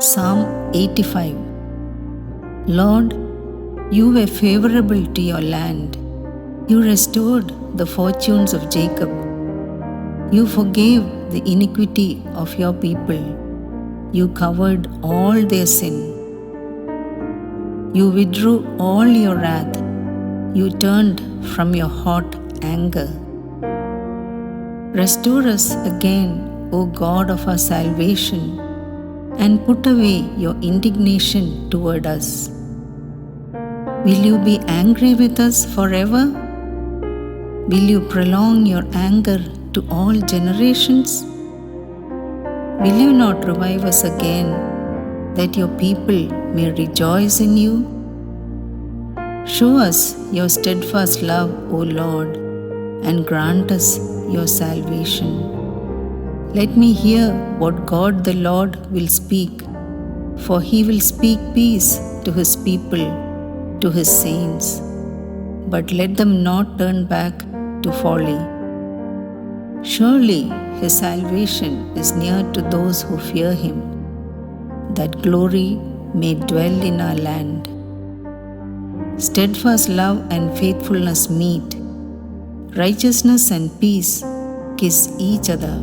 Psalm 85. Lord, you were favorable to your land. You restored the fortunes of Jacob. You forgave the iniquity of your people. You covered all their sin. You withdrew all your wrath. You turned from your hot anger. Restore us again, O God of our salvation, and put away your indignation toward us. Will you be angry with us forever? Will you prolong your anger to all generations? Will you not revive us again, that your people may rejoice in you? Show us your steadfast love, O Lord, and grant us your salvation. Let me hear what God the Lord will speak, for he will speak peace to his people, to his saints. But let them not turn back to folly. Surely his salvation is near to those who fear him, that glory may dwell in our land. Steadfast love and faithfulness meet. Righteousness and peace kiss each other.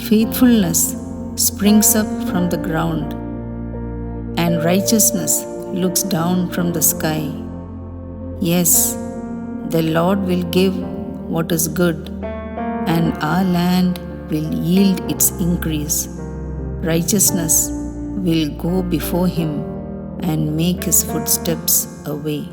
Faithfulness springs up from the ground, and righteousness looks down from the sky. Yes, the Lord will give what is good, and our land will yield its increase. Righteousness will go before him and make his footsteps a way.